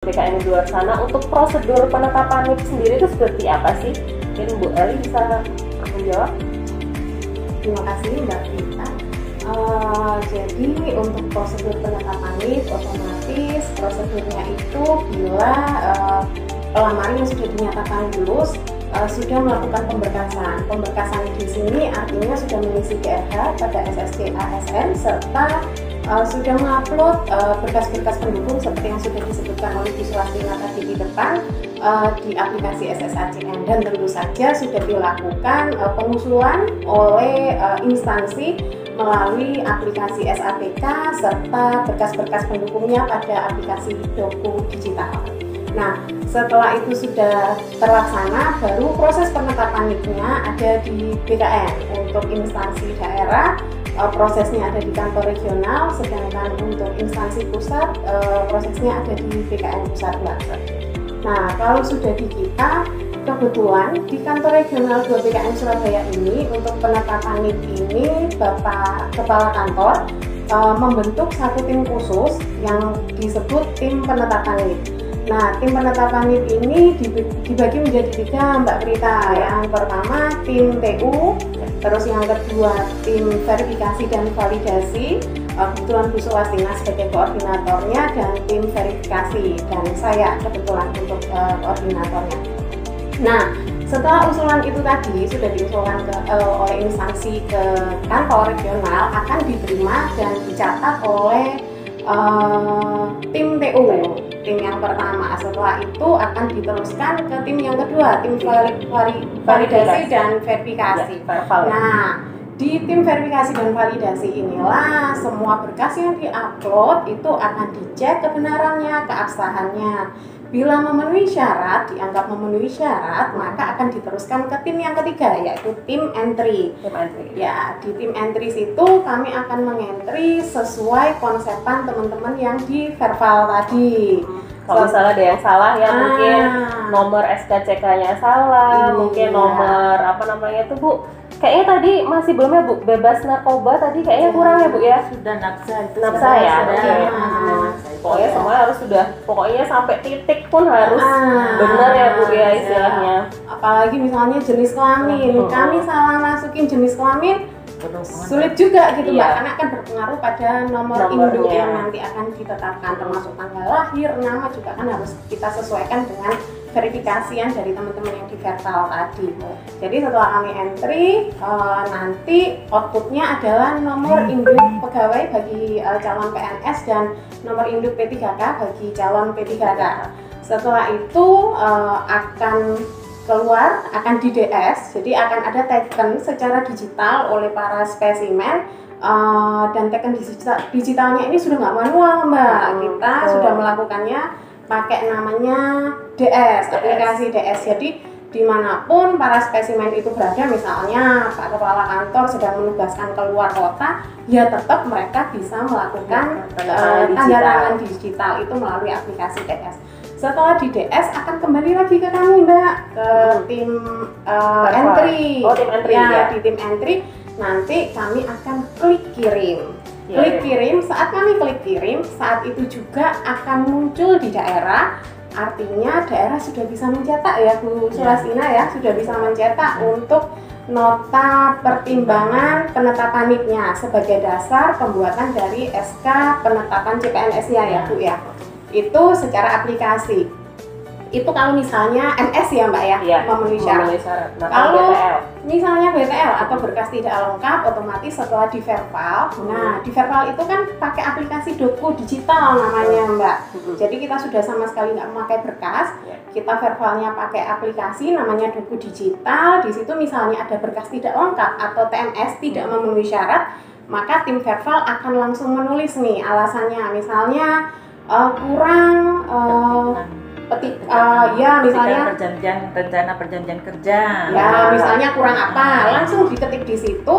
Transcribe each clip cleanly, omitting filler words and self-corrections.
BKN di luar sana. Untuk prosedur penetapan NIP sendiri itu seperti apa sih? Mungkin Bu Eli bisa menjawab. Terima kasih Mbak Rita. Jadi untuk prosedur penetapan NIP otomatis prosedurnya itu bila pelamar yang sudah dinyatakan lulus sudah melakukan pemberkasan. Pemberkasan di sini artinya sudah mengisi DRH pada SSC ASN serta sudah mengupload berkas-berkas pendukung seperti yang sudah disebutkan oleh Bu Sulastina tadi di depan di aplikasi SSACN, dan tentu saja sudah dilakukan pengusulan oleh instansi melalui aplikasi SAPK serta berkas-berkas pendukungnya pada aplikasi Doku Digital. Nah, setelah itu sudah terlaksana, baru proses penetapan NIP-nya ada di BKN. Untuk instansi daerah, prosesnya ada di kantor regional, sedangkan untuk instansi pusat, prosesnya ada di BKN Pusat Banten. Nah, kalau sudah di kita, kebetulan di kantor regional 2 BKN Surabaya ini, untuk penetapan NIP ini, Bapak Kepala Kantor membentuk satu tim khusus yang disebut tim penetapan NIP. Nah, tim penetapan NIP ini dibagi menjadi 3, Mbak Prita. Yang pertama tim TU, terus yang kedua tim verifikasi dan validasi, kebetulan Bu Sulastina sebagai koordinatornya, dan tim verifikasi, dan saya kebetulan untuk koordinatornya. Nah, setelah usulan itu tadi sudah diusulkan oleh instansi ke kantor regional, akan diterima dan dicatat oleh tim TU, tim yang pertama. Setelah itu akan diteruskan ke tim yang kedua, tim validasi dan verifikasi. Nah, di tim verifikasi dan validasi inilah semua berkas yang diupload itu akan dicek kebenarannya, keabsahannya. Bila memenuhi syarat, dianggap memenuhi syarat, maka akan diteruskan ke tim yang ketiga, yaitu tim entry. Ya, di tim entry situ kami akan mengentry sesuai konsepan teman-teman yang di verbal tadi. Kalau misalnya ada yang salah ya, mungkin nomor SKCK-nya salah, mungkin nomor apa namanya itu Bu, kayaknya tadi masih belum ya Bu, bebas narkoba tadi kayaknya kurang ya Bu ya? Sudah nafsa itu. Nafsa ya? Pokoknya semua harus sudah, pokoknya sampai titik pun harus benar ya Bu ya istilahnya. Apalagi misalnya jenis kelamin, kami salah masukin jenis kelamin, sulit juga gitu Mbak, karena akan berpengaruh pada nomor induk yang nanti akan ditetapkan, termasuk tanggal lahir, nama juga kan harus kita sesuaikan dengan verifikasian dari teman-teman yang di verbal tadi. Jadi setelah kami entry, nanti outputnya adalah nomor induk pegawai bagi calon PNS dan nomor induk P3K bagi calon P3K. Setelah itu akan keluar, akan di DS, jadi akan ada taken secara digital oleh para spesimen, dan taken digitalnya ini sudah nggak manual Mbak, kita sudah melakukannya pakai namanya DS, aplikasi DS. Jadi dimanapun para spesimen itu berada, misalnya Pak Kepala Kantor sedang menugaskan keluar kota, ya tetap mereka bisa melakukan tanda tangan digital itu melalui aplikasi DS. Setelah di DS akan kembali lagi ke kami Mbak, ke tim entry. Oh, tim entry ya. Di tim entry nanti kami akan klik kirim. Klik kirim, saat kami klik kirim, saat itu juga akan muncul di daerah. Artinya daerah sudah bisa mencetak ya Bu Sulastina ya, sudah bisa mencetak untuk nota pertimbangan penetapan NIP-nya sebagai dasar pembuatan dari SK penetapan CPNS-nya ya Bu ya. Itu secara aplikasi. Itu kalau misalnya MS ya Mbak ya, memenuhi syarat. Nah, kalau BTL. misalnya BTL atau berkas tidak lengkap, otomatis setelah di verbal. Nah, di verbal itu kan pakai aplikasi Doku Digital namanya Mbak. Jadi kita sudah sama sekali nggak memakai berkas, kita verbalnya pakai aplikasi namanya Doku Digital. Di situ misalnya ada berkas tidak lengkap atau TMS tidak memenuhi syarat, maka tim verbal akan langsung menulis nih alasannya. Misalnya kurang ya misalnya rencana perjanjian kerja. Ya misalnya kurang apa, langsung diketik di situ,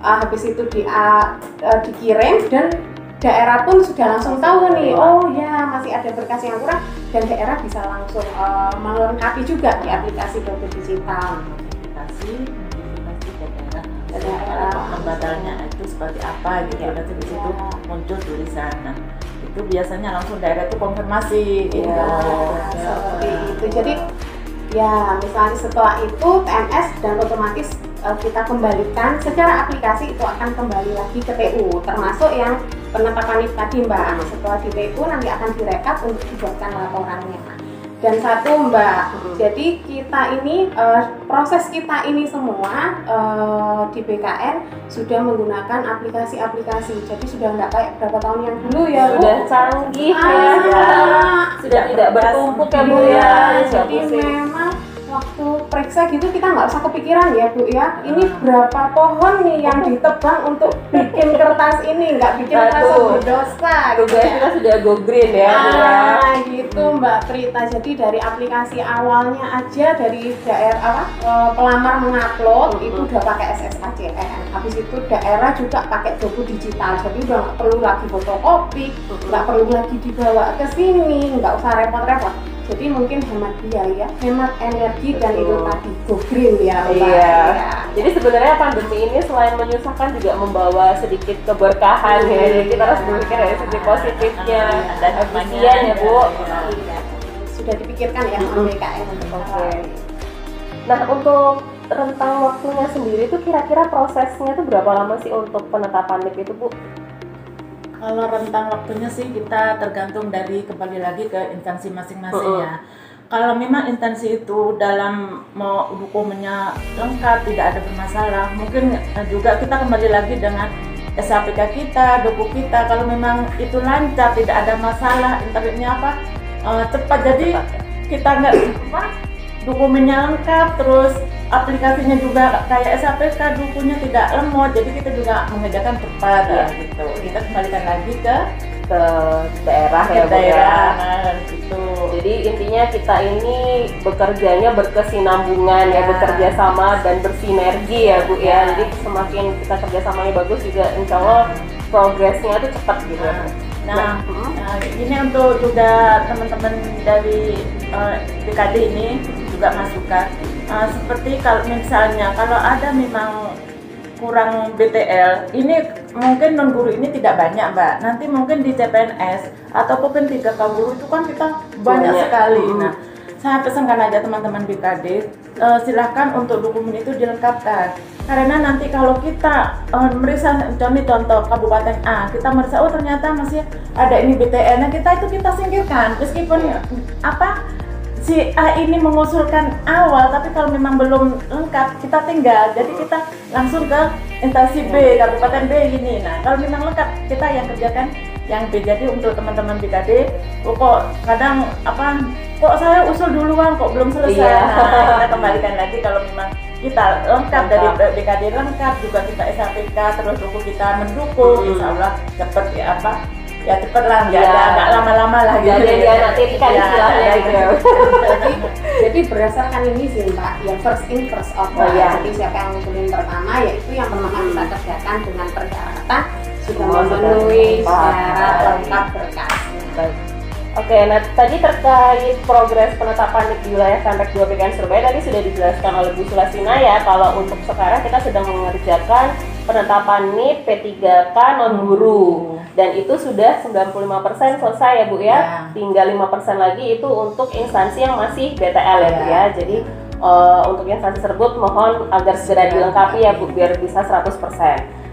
habis itu dikirim dan daerah pun sudah langsung tahu nih, oh ya masih ada berkas yang kurang, dan daerah bisa langsung melengkapi juga di aplikasi Doku Digital. Aplikasi daerah lembagalnya itu seperti apa gitu, nanti di situ muncul tulisan. Nah, itu biasanya langsung daerah itu konfirmasi gitu. Ya, seperti itu. Jadi ya misalnya setelah itu TMS dan otomatis kita kembalikan secara aplikasi, itu akan kembali lagi ke TU, termasuk yang penetapan NIP tadi Mbak. Setelah di TU nanti akan direkap untuk dibuatkan laporannya. Dan satu Mbak, jadi kita ini proses kita ini semua di BKN sudah menggunakan aplikasi-aplikasi. Jadi sudah nggak kayak berapa tahun yang dulu ya Bu. Sudah canggih ya. Sudah tidak bertumpuk ya Bu ya. Jadi memang waktu periksa gitu kita nggak usah kepikiran ya Bu ya, ini berapa pohon nih yang ditebang untuk bikin kertas ini, nggak bikin kertas berdosa gitu ya. Kita sudah go green ya Bu ya. Gitu Mbak Prita. Jadi dari aplikasi awalnya aja, dari daerah pelamar mengupload itu udah pakai SSKCN, habis itu daerah juga pakai doku digital, jadi udah nggak perlu lagi fotokopi, nggak perlu lagi dibawa ke sini, nggak usah repot-repot. Jadi mungkin hemat biaya, hemat energi, dan itu tadi go green ya Mbak. Iya. Jadi sebenarnya pandemi ini selain menyusahkan juga membawa sedikit keberkahan ya. Jadi kita harus berpikir dari sisi positifnya, dan efisien ya Bu. Iya. Sudah dipikirkan ya sama BKN untuk Nah, untuk rentang waktunya sendiri itu kira-kira prosesnya itu berapa lama sih untuk penetapan NIP itu Bu? Kalau rentang waktunya sih kita tergantung dari, kembali lagi ke instansi masing-masing ya. Kalau memang instansi itu dalam mau dokumennya lengkap, tidak ada bermasalah, mungkin juga kita kembali lagi dengan SAPK kita, doku kita. Kalau memang itu lancar, tidak ada masalah, internetnya cepat, jadi kita nggak dokumennya lengkap, terus aplikasinya juga kayak SAPK, dokunya tidak lemot, jadi kita juga mengerjakan cepat ya gitu. Kita kembalikan lagi ke daerah ya Bu daerah, ya. Gitu. Jadi intinya kita ini bekerjanya berkesinambungan ya, bekerja sama dan bersinergi ya Bu ya. Jadi semakin kita kerjasamanya bagus juga, insya Allah progresnya itu cepat gitu. Nah, ini untuk juga teman-teman dari BKD ini juga masukan. Seperti kalau misalnya kalau ada memang kurang BTL, ini mungkin non guru ini tidak banyak Mbak. Nanti mungkin di CPNS atau mungkin 3K guru itu kan kita banyak sekali. Nah, saya pesankan aja teman-teman BKD, silahkan untuk dokumen itu dilengkapkan. Karena nanti kalau kita merisa, contoh Kabupaten A, kita merisa oh ternyata masih ada ini BTL, nah kita singkirkan meskipun si A ini mengusulkan awal, tapi kalau memang belum lengkap kita tinggal, jadi kita langsung ke instansi B, Kabupaten B gini. Nah kalau memang lengkap kita yang kerjakan yang B. Jadi untuk teman-teman BKD, kok kadang kok saya usul duluan kok belum selesai. Nah kita kembalikan lagi kalau memang kita lengkap dari BKD lengkap, juga kita SAPK, terus buku kita mendukung, insya Allah cepet ya cepet lah, nggak lama-lama lah gitu. Jadi nanti kan istilahnya gitu. Jadi berdasarkan ini sih Mbak, yang first in first out. Jadi siapa yang ngusulin pertama, yaitu yang pertama kita kerjakan dengan persyaratan sudah memenuhi syarat lengkap berkasnya. Oke, nah tadi terkait progres penetapan NIP di wilayah Kanrek 2 BKN Surabaya tadi sudah dijelaskan oleh Bu Sulasina ya, kalau untuk sekarang kita sedang mengerjakan penetapan NIP P3K non-guru, dan itu sudah 95% selesai ya Bu ya, tinggal 5% lagi itu untuk instansi yang masih BTL ya Bu ya. Jadi untuk instansi tersebut mohon agar segera dilengkapi ya Bu biar bisa 100%.